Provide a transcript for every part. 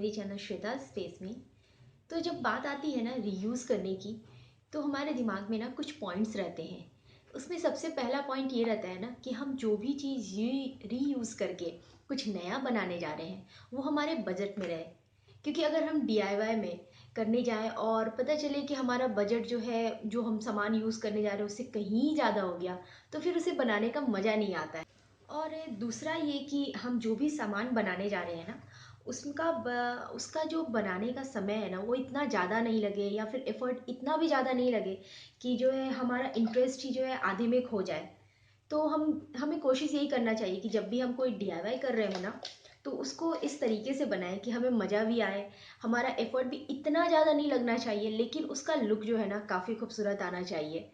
मेरे channel Shweta space में। तो जब बात आती है ना रीयूज़ करने की, तो हमारे दिमाग में ना कुछ पॉइंट्स रहते हैं। उसमें सबसे पहला पॉइंट ये रहता है ना कि हम जो भी चीज़ रीयूज़ करके कुछ नया बनाने जा रहे हैं वो हमारे बजट में रहे। क्योंकि अगर हम डीआईवाई में करने जाएं और पता चले कि हमारा बजट जो है, जो हम सामान यूज़ करने जा रहे हैं उससे कहीं ज़्यादा हो गया, तो फिर उसे बनाने का मज़ा नहीं आता है। और दूसरा ये कि हम जो भी सामान बनाने जा रहे हैं ना, उसका जो बनाने का समय है ना वो इतना ज़्यादा नहीं लगे, या फिर एफर्ट इतना भी ज़्यादा नहीं लगे कि जो है हमारा इंटरेस्ट ही जो है आधे में खो जाए। तो हमें कोशिश यही करना चाहिए कि जब भी हम कोई डीआईवाई कर रहे हो ना, तो उसको इस तरीके से बनाएं कि हमें मज़ा भी आए, हमारा एफर्ट भी इतना ज़्यादा नहीं लगना चाहिए, लेकिन उसका लुक जो है ना काफ़ी खूबसूरत आना चाहिए।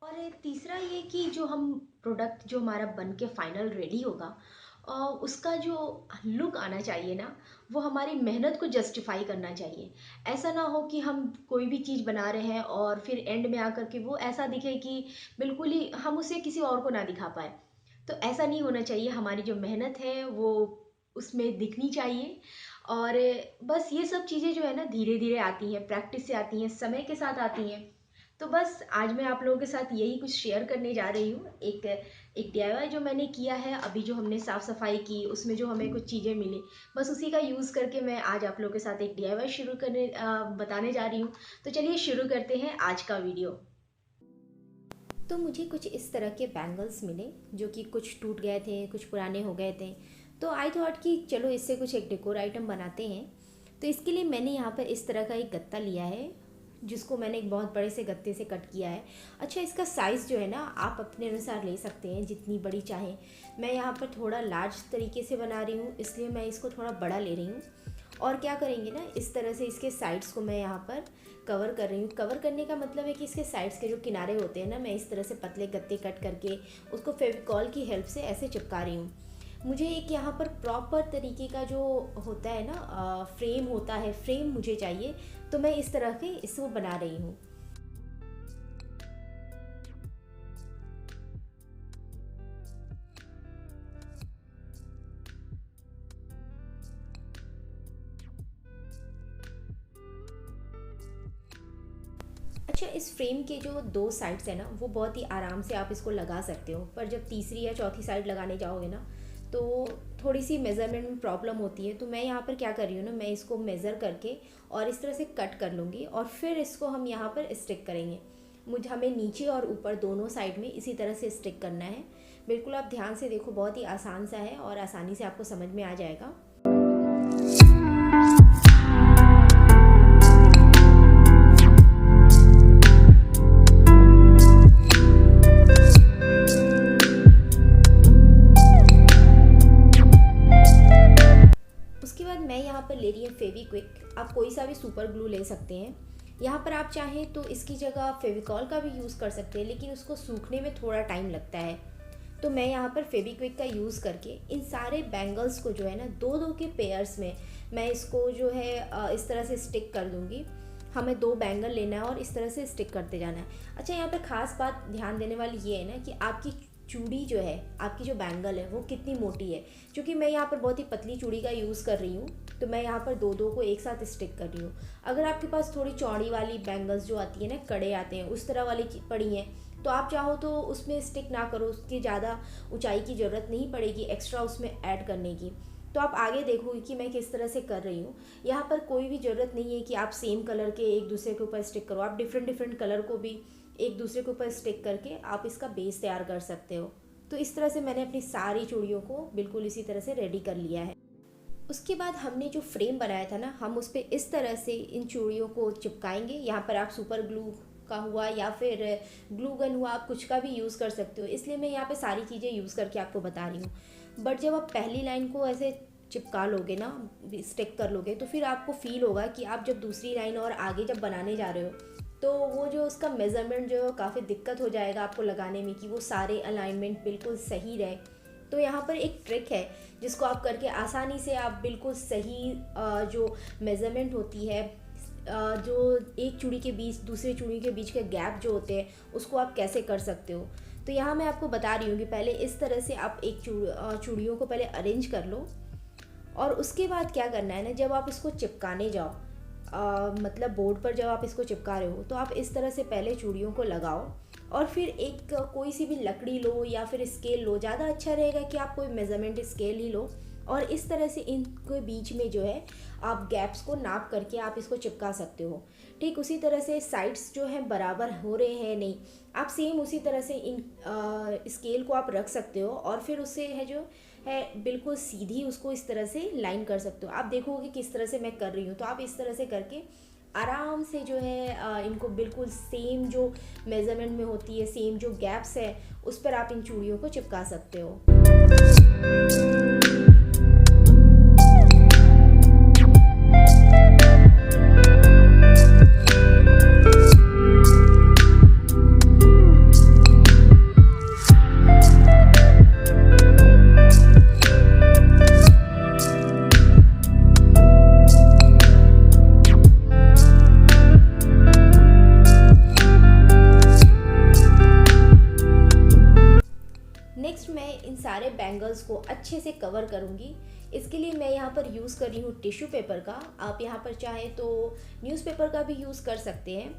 और तीसरा ये कि जो हम प्रोडक्ट जो हमारा बन के फाइनल रेडी होगा, उसका जो लुक आना चाहिए ना, वो हमारी मेहनत को जस्टिफाई करना चाहिए। ऐसा ना हो कि हम कोई भी चीज़ बना रहे हैं और फिर एंड में आकर के वो ऐसा दिखे कि बिल्कुल ही हम उसे किसी और को ना दिखा पाए। तो ऐसा नहीं होना चाहिए, हमारी जो मेहनत है वो उसमें दिखनी चाहिए। और बस ये सब चीज़ें जो है ना धीरे धीरे आती हैं, प्रैक्टिस से आती हैं, समय के साथ आती हैं। तो बस आज मैं आप लोगों के साथ यही कुछ शेयर करने जा रही हूँ। एक डीआईवाई जो मैंने किया है, अभी जो हमने साफ़ सफाई की उसमें जो हमें कुछ चीज़ें मिली, बस उसी का यूज़ करके मैं आज आप लोगों के साथ एक डीआईवाई बताने जा रही हूँ। तो चलिए शुरू करते हैं आज का वीडियो। तो मुझे कुछ इस तरह के बैंगल्स मिले जो कि कुछ टूट गए थे, कुछ पुराने हो गए थे। तो आई थॉट कि चलो इससे कुछ एक डेकोर आइटम बनाते हैं। तो इसके लिए मैंने यहाँ पर इस तरह का एक गत्ता लिया है, जिसको मैंने एक बहुत बड़े से गत्ते से कट किया है। अच्छा, इसका साइज़ जो है ना आप अपने अनुसार ले सकते हैं, जितनी बड़ी चाहें। मैं यहाँ पर थोड़ा लार्ज तरीके से बना रही हूँ, इसलिए मैं इसको थोड़ा बड़ा ले रही हूँ। और क्या करेंगे ना, इस तरह से इसके साइड्स को मैं यहाँ पर कवर कर रही हूँ। कवर करने का मतलब है कि इसके साइड्स के जो किनारे होते हैं ना, मैं इस तरह से पतले गत्ते कट करके उसको फेविकॉल की हेल्प से ऐसे चिपका रही हूँ। मुझे एक यहाँ पर प्रॉपर तरीके का जो होता है ना फ्रेम होता है, फ्रेम मुझे चाहिए। तो मैं इस तरह के इसको बना रही हूँ। अच्छा, इस फ्रेम के जो दो साइड्स हैं ना वो बहुत ही आराम से आप इसको लगा सकते हो, पर जब तीसरी या चौथी साइड लगाने जाओगे ना तो थोड़ी सी मेज़रमेंट में प्रॉब्लम होती है। तो मैं यहाँ पर क्या कर रही हूँ ना, मैं इसको मेज़र करके और इस तरह से कट कर लूँगी और फिर इसको हम यहाँ पर स्टिक करेंगे। हमें नीचे और ऊपर दोनों साइड में इसी तरह से स्टिक करना है। बिल्कुल आप ध्यान से देखो, बहुत ही आसान सा है और आसानी से आपको समझ में आ जाएगा। उसके बाद मैं यहाँ पर ले रही हूँ फेविक्विक। आप कोई सा भी सुपर ग्लू ले सकते हैं। यहाँ पर आप चाहें तो इसकी जगह फेविकॉल का भी यूज़ कर सकते हैं, लेकिन उसको सूखने में थोड़ा टाइम लगता है। तो मैं यहाँ पर फेविक्विक का यूज़ करके इन सारे बैंगल्स को जो है ना दो दो के पेयर्स में मैं इसको जो है इस तरह से स्टिक कर दूँगी। हमें 2 बैंगल लेना है और इस तरह से स्टिक करते जाना है। अच्छा, यहाँ पर ख़ास बात ध्यान देने वाली ये है ना कि आपकी चूड़ी जो है, आपकी जो बैंगल है वो कितनी मोटी है। क्योंकि मैं यहाँ पर बहुत ही पतली चूड़ी का यूज़ कर रही हूँ, तो मैं यहाँ पर दो दो को एक साथ स्टिक कर रही हूँ। अगर आपके पास थोड़ी चौड़ी वाली बैंगल्स जो आती है ना, कड़े आते हैं, उस तरह वाली पड़ी हैं, तो आप चाहो तो उसमें स्टिक ना करो, उसकी ज़्यादा ऊंचाई की ज़रूरत नहीं पड़ेगी एक्स्ट्रा उसमें ऐड करने की। तो आप आगे देखोगे कि मैं किस तरह से कर रही हूँ। यहाँ पर कोई भी ज़रूरत नहीं है कि आप सेम कलर के एक दूसरे के ऊपर स्टिक करो। आप डिफरेंट डिफरेंट कलर को भी एक दूसरे के ऊपर स्टिक करके आप इसका बेस तैयार कर सकते हो। तो इस तरह से मैंने अपनी सारी चूड़ियों को बिल्कुल इसी तरह से रेडी कर लिया है। उसके बाद हमने जो फ्रेम बनाया था ना, हम उस पर इस तरह से इन चूड़ियों को चिपकाएंगे। यहाँ पर आप सुपर ग्लू का हुआ या फिर ग्लू गन हुआ, आप कुछ का भी यूज़ कर सकते हो। इसलिए मैं यहाँ पे सारी चीज़ें यूज़ करके आपको बता रही हूँ। बट जब आप पहली लाइन को ऐसे चिपका लोगे ना, स्टिक कर लोगे, तो फिर आपको फील होगा कि आप जब दूसरी लाइन और आगे जब बनाने जा रहे हो तो वो जो उसका मेज़रमेंट जो काफ़ी दिक्कत हो जाएगा आपको लगाने में, कि वो सारे अलाइनमेंट बिल्कुल सही रहे। तो यहाँ पर एक ट्रिक है जिसको आप करके आसानी से आप बिल्कुल सही जो मेज़रमेंट होती है, जो एक चूड़ी के बीच दूसरे चूड़ी के बीच के गैप जो होते हैं, उसको आप कैसे कर सकते हो। तो यहाँ मैं आपको बता रही हूँ कि पहले इस तरह से आप एक चूड़ियों को पहले अरेंज कर लो और उसके बाद क्या करना है ना, जब आप इसको चिपकाने जाओ मतलब बोर्ड पर जब आप इसको चिपका रहे हो, तो आप इस तरह से पहले चूड़ियों को लगाओ और फिर एक कोई सी भी लकड़ी लो या फिर स्केल लो। ज़्यादा अच्छा रहेगा कि आप कोई मेज़रमेंट स्केल ही लो और इस तरह से इनके बीच में जो है आप गैप्स को नाप करके आप इसको चिपका सकते हो। ठीक उसी तरह से साइड्स जो हैं बराबर हो रहे हैं नहीं, आप सेम उसी तरह से इन स्केल को आप रख सकते हो और फिर उससे है जो है बिल्कुल सीधी उसको इस तरह से लाइन कर सकते हो। आप देखोगे किस तरह से मैं कर रही हूँ, तो आप इस तरह से करके आराम से जो है इनको बिल्कुल सेम जो मेज़रमेंट में होती है, सेम जो गैप्स है उस पर आप इन चूड़ियों को चिपका सकते हो। नेक्स्ट मैं इन सारे बैंगल्स को अच्छे से कवर करूँगी। इसके लिए मैं यहाँ पर यूज़ कर रही हूँ टिश्यू पेपर का। आप यहाँ पर चाहे तो न्यूज़पेपर का भी यूज़ कर सकते हैं।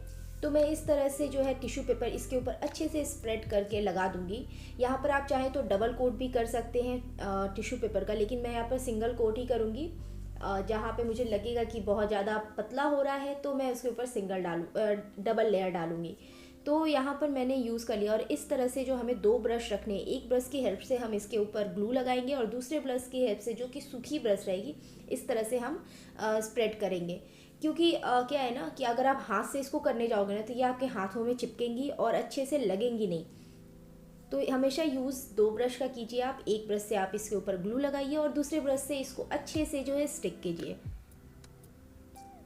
तो मैं इस तरह से जो है टिश्यू पेपर इसके ऊपर अच्छे से स्प्रेड करके लगा दूँगी। यहाँ पर आप चाहें तो डबल कोट भी कर सकते हैं टिश्यू पेपर का, लेकिन मैं यहाँ पर सिंगल कोट ही करूँगी। जहाँ पे मुझे लगेगा कि बहुत ज़्यादा पतला हो रहा है तो मैं उसके ऊपर डबल लेयर डालूँगी। तो यहाँ पर मैंने यूज़ कर लिया और इस तरह से जो हमें दो ब्रश रखने हैं, एक ब्रश की हेल्प से हम इसके ऊपर ग्लू लगाएंगे और दूसरे ब्रश की हेल्प से जो कि सूखी ब्रश रहेगी इस तरह से हम स्प्रेड करेंगे। क्योंकि क्या है ना कि अगर आप हाथ से इसको करने जाओगे ना तो ये आपके हाथों में चिपकेंगी और अच्छे से लगेंगी नहीं। तो हमेशा यूज़ दो ब्रश का कीजिए आप। एक ब्रश से आप इसके ऊपर ग्लू लगाइए और दूसरे ब्रश से इसको अच्छे से जो है स्टिक कीजिए।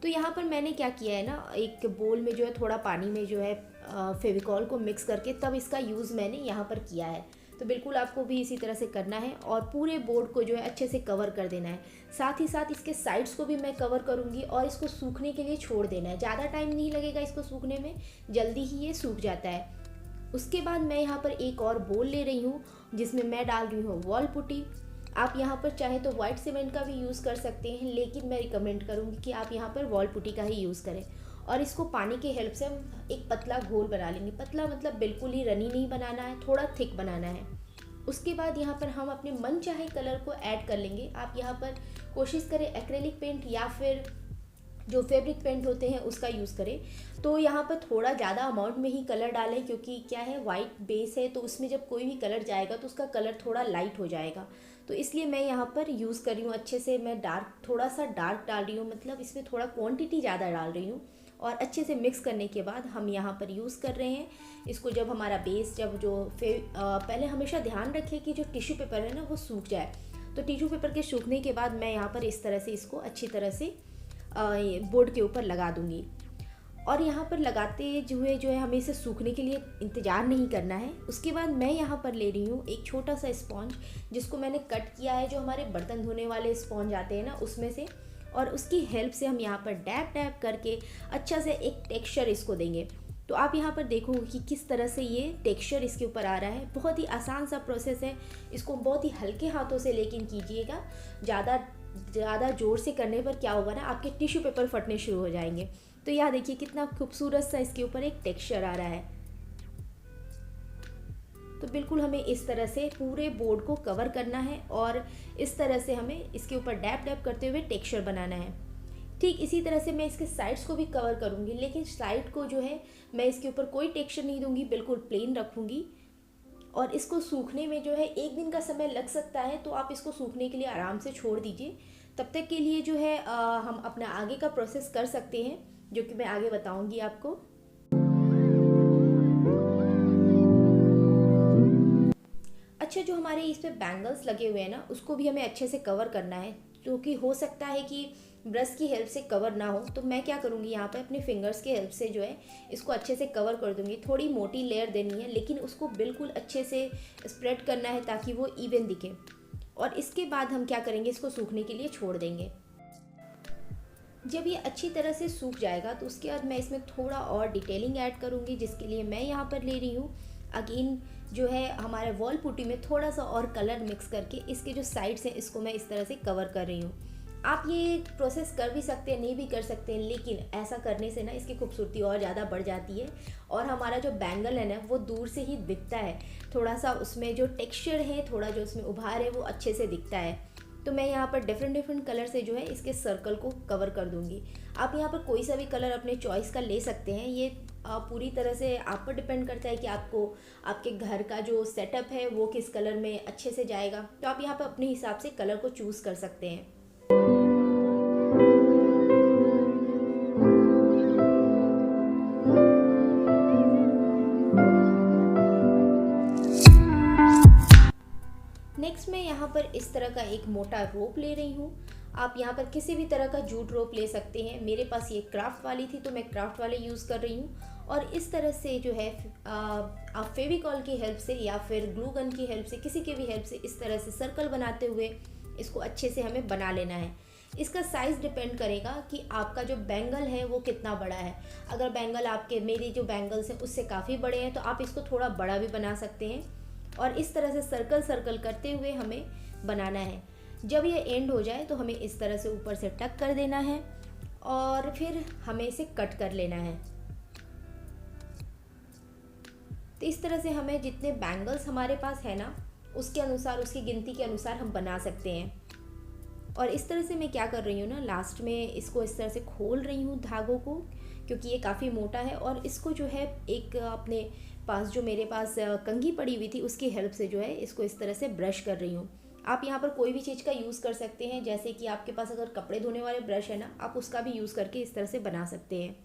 तो यहाँ पर मैंने क्या किया है ना, एक बोल में जो है थोड़ा पानी में जो है फेविकॉल को मिक्स करके तब इसका यूज़ मैंने यहाँ पर किया है। तो बिल्कुल आपको भी इसी तरह से करना है और पूरे बोर्ड को जो है अच्छे से कवर कर देना है। साथ ही साथ इसके साइड्स को भी मैं कवर करूँगी और इसको सूखने के लिए छोड़ देना है। ज़्यादा टाइम नहीं लगेगा इसको सूखने में, जल्दी ही ये सूख जाता है। उसके बाद मैं यहाँ पर एक और बोल ले रही हूँ जिसमें मैं डाल रही हूँ वॉल पुट्टी। आप यहाँ पर चाहे तो वाइट सीमेंट का भी यूज़ कर सकते हैं, लेकिन मैं रिकमेंड करूँगी कि आप यहाँ पर वॉल पुट्टी का ही यूज़ करें। और इसको पानी की हेल्प से हम एक पतला घोल बना लेंगे। पतला मतलब बिल्कुल ही रनी नहीं बनाना है, थोड़ा थिक बनाना है। उसके बाद यहाँ पर हम अपने मन चाहे कलर को ऐड कर लेंगे। आप यहाँ पर कोशिश करें एक्रेलिक पेंट या फिर जो फैब्रिक पेंट होते हैं उसका यूज़ करें। तो यहाँ पर थोड़ा ज़्यादा अमाउंट में ही कलर डालें, क्योंकि क्या है वाइट बेस है तो उसमें जब कोई भी कलर जाएगा तो उसका कलर थोड़ा लाइट हो जाएगा। तो इसलिए मैं यहाँ पर यूज़ कर रही हूँ अच्छे से। मैं थोड़ा सा डार्क डाल रही हूँ, मतलब इसमें थोड़ा क्वांटिटी ज़्यादा डाल रही हूँ। और अच्छे से मिक्स करने के बाद हम यहाँ पर यूज़ कर रहे हैं इसको। जब हमारा बेस पहले हमेशा ध्यान रखें कि जो टिश्यू पेपर है ना वो सूख जाए। तो टिश्यू पेपर के सूखने के बाद मैं यहाँ पर इस तरह से इसको अच्छी तरह से बोर्ड के ऊपर लगा दूँगी। और यहाँ पर लगाते हुए जो है हमें इसे सूखने के लिए इंतज़ार नहीं करना है। उसके बाद मैं यहाँ पर ले रही हूँ एक छोटा सा स्पॉन्ज जिसको मैंने कट किया है, जो हमारे बर्तन धोने वाले स्पॉन्ज आते हैं ना उसमें से, और उसकी हेल्प से हम यहाँ पर डैब डैब करके अच्छा से एक टेक्सचर इसको देंगे। तो आप यहाँ पर देखोगे कि किस तरह से ये टेक्सचर इसके ऊपर आ रहा है। बहुत ही आसान सा प्रोसेस है, इसको बहुत ही हल्के हाथों से लेकिन कीजिएगा। ज़्यादा ज़ोर से करने पर क्या होगा ना, आपके टिश्यू पेपर फटने शुरू हो जाएंगे। तो यहाँ देखिए कितना खूबसूरत सा इसके ऊपर एक टेक्सचर आ रहा है। तो बिल्कुल हमें इस तरह से पूरे बोर्ड को कवर करना है और इस तरह से हमें इसके ऊपर डैब डैब करते हुए टेक्सचर बनाना है। ठीक इसी तरह से मैं इसके साइड्स को भी कवर करूँगी, लेकिन साइड को जो है मैं इसके ऊपर कोई टेक्सचर नहीं दूंगी, बिल्कुल प्लेन रखूँगी। और इसको सूखने में जो है 1 दिन का समय लग सकता है, तो आप इसको सूखने के लिए आराम से छोड़ दीजिए। तब तक के लिए जो है हम अपना आगे का प्रोसेस कर सकते हैं, जो कि मैं आगे बताऊंगी आपको। अच्छा, जो हमारे इस पे बैंगल्स लगे हुए हैं ना उसको भी हमें अच्छे से कवर करना है, क्योंकि हो सकता है कि ब्रश की हेल्प से कवर ना हो। तो मैं क्या करूँगी, यहाँ पे अपने फिंगर्स की हेल्प से जो है इसको अच्छे से कवर कर दूँगी। थोड़ी मोटी लेयर देनी है, लेकिन उसको बिल्कुल अच्छे से स्प्रेड करना है ताकि वो इवन दिखे। और इसके बाद हम क्या करेंगे, इसको सूखने के लिए छोड़ देंगे। जब ये अच्छी तरह से सूख जाएगा तो उसके बाद मैं इसमें थोड़ा और डिटेलिंग ऐड करूँगी, जिसके लिए मैं यहाँ पर ले रही हूँ अगेन जो है हमारे वॉल पुट्टी में थोड़ा सा और कलर मिक्स करके इसके जो साइड्स हैं इसको मैं इस तरह से कवर कर रही हूँ। आप ये प्रोसेस कर भी सकते हैं, नहीं भी कर सकते हैं, लेकिन ऐसा करने से ना इसकी खूबसूरती और ज़्यादा बढ़ जाती है और हमारा जो बैंगल है ना वो दूर से ही दिखता है, थोड़ा सा उसमें जो टेक्सचर है, थोड़ा जो उसमें उभार है वो अच्छे से दिखता है। तो मैं यहाँ पर डिफरेंट कलर से जो है इसके सर्कल को कवर कर दूँगी। आप यहाँ पर कोई सा भी कलर अपने चॉइस का ले सकते हैं, ये पूरी तरह से आप पर डिपेंड करता है कि आपको आपके घर का जो सेटअप है वो किस कलर में अच्छे से जाएगा। तो आप यहाँ पर अपने हिसाब से कलर को चूज़ कर सकते हैं। नेक्स्ट मैं यहाँ पर इस तरह का एक मोटा रोप ले रही हूँ। आप यहाँ पर किसी भी तरह का जूट रोप ले सकते हैं। मेरे पास ये क्राफ्ट वाली थी तो मैं क्राफ्ट वाले यूज़ कर रही हूँ। और इस तरह से जो है आप फेविकॉल की हेल्प से या फिर ग्लू गन की हेल्प से, किसी की भी हेल्प से इस तरह से सर्कल बनाते हुए इसको अच्छे से हमें बना लेना है। इसका साइज़ डिपेंड करेगा कि आपका जो बैंगल है वो कितना बड़ा है। अगर बैंगल आपके, मेरे जो बैंगल्स हैं उससे काफ़ी बड़े हैं तो आप इसको थोड़ा बड़ा भी बना सकते हैं। और इस तरह से सर्कल करते हुए हमें बनाना है। जब ये एंड हो जाए तो हमें इस तरह से ऊपर से टक कर देना है और फिर हमें इसे कट कर लेना है। तो इस तरह से हमें जितने बैंगल्स हमारे पास है ना उसके अनुसार, उसकी गिनती के अनुसार हम बना सकते हैं। और इस तरह से मैं क्या कर रही हूँ ना, लास्ट में इसको इस तरह से खोल रही हूँ धागों को, क्योंकि ये काफ़ी मोटा है। और इसको जो है एक अपने पास, जो मेरे पास कंघी पड़ी हुई थी उसकी हेल्प से जो है इसको इस तरह से ब्रश कर रही हूँ। आप यहाँ पर कोई भी चीज़ का यूज़ कर सकते हैं, जैसे कि आपके पास अगर कपड़े धोने वाले ब्रश है ना, आप उसका भी यूज़ करके इस तरह से बना सकते हैं।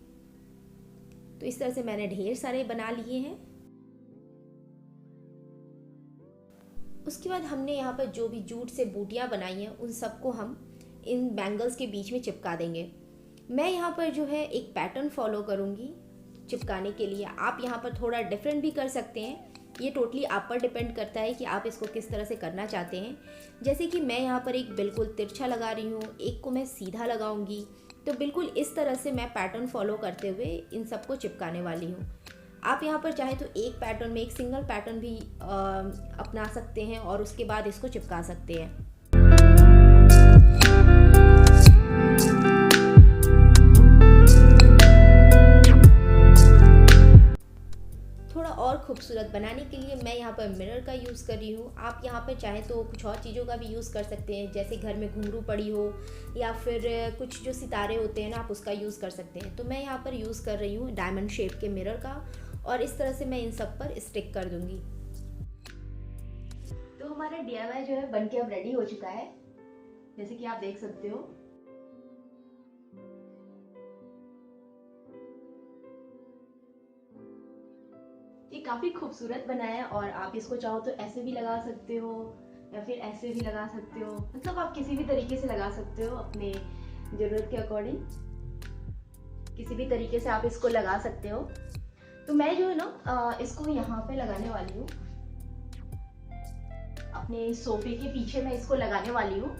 तो इस तरह से मैंने ढेर सारे बना लिए हैं। उसके बाद हमने यहाँ पर जो भी जूट से बूटियाँ बनाई हैं उन सबको हम इन बैंगल्स के बीच में चिपका देंगे। मैं यहाँ पर जो है एक पैटर्न फॉलो करूँगी चिपकाने के लिए। आप यहाँ पर थोड़ा डिफरेंट भी कर सकते हैं, ये टोटली आप पर डिपेंड करता है कि आप इसको किस तरह से करना चाहते हैं। जैसे कि मैं यहाँ पर एक बिल्कुल तिरछा लगा रही हूँ, एक को मैं सीधा लगाऊंगी। तो बिल्कुल इस तरह से मैं पैटर्न फॉलो करते हुए इन सबको चिपकाने वाली हूँ। आप यहाँ पर चाहे तो एक पैटर्न में एक सिंगल पैटर्न भी अपना सकते हैं और उसके बाद इसको चिपका सकते हैं। थोड़ा और खूबसूरत बनाने के लिए मैं यहाँ पर मिरर का यूज़ कर रही हूँ। आप यहाँ पर चाहे तो कुछ और चीज़ों का भी यूज़ कर सकते हैं, जैसे घर में घुंघरू पड़ी हो या फिर कुछ जो सितारे होते हैं ना, आप उसका यूज़ कर सकते हैं। तो मैं यहाँ पर यूज़ कर रही हूँ डायमंड शेप के मिरर का और इस तरह से मैं इन सब पर स्टिक कर दूँगी। तो हमारा DIY जो है बनके अब रेडी हो चुका है, जैसे कि आप देख सकते हो। ये काफ़ी खूबसूरत बना है और आप इसको चाहो तो ऐसे भी लगा सकते हो या फिर ऐसे भी लगा सकते हो, मतलब आप किसी भी तरीके से लगा सकते हो अपने ज़रूरत के अकॉर्डिंग। किसी भी तरीके से आप इसको लगा सकते हो। तो मैं जो है ना इसको यहाँ पे लगाने वाली हूँ, अपने सोफे के पीछे मैं इसको लगाने वाली हूँ।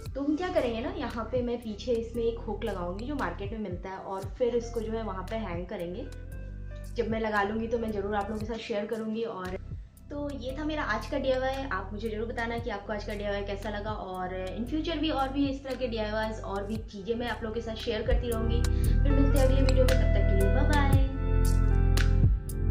तो हम क्या करेंगे ना, यहाँ पे मैं पीछे इसमें एक हुक लगाऊंगी जो मार्केट में मिलता है और फिर इसको जो है वहाँ पे हैंग करेंगे। जब मैं लगा लूँगी तो मैं ज़रूर आप लोगों के साथ शेयर करूँगी। और तो ये था मेरा आज का DIY। आप मुझे ज़रूर बताना कि आपको आज का DIY कैसा लगा और इन फ्यूचर भी और भी इस तरह के DIYs और भी चीज़ें मैं आप लोगों के साथ शेयर करती रहूँगी। फिर मिलते हैं अगले वीडियो में।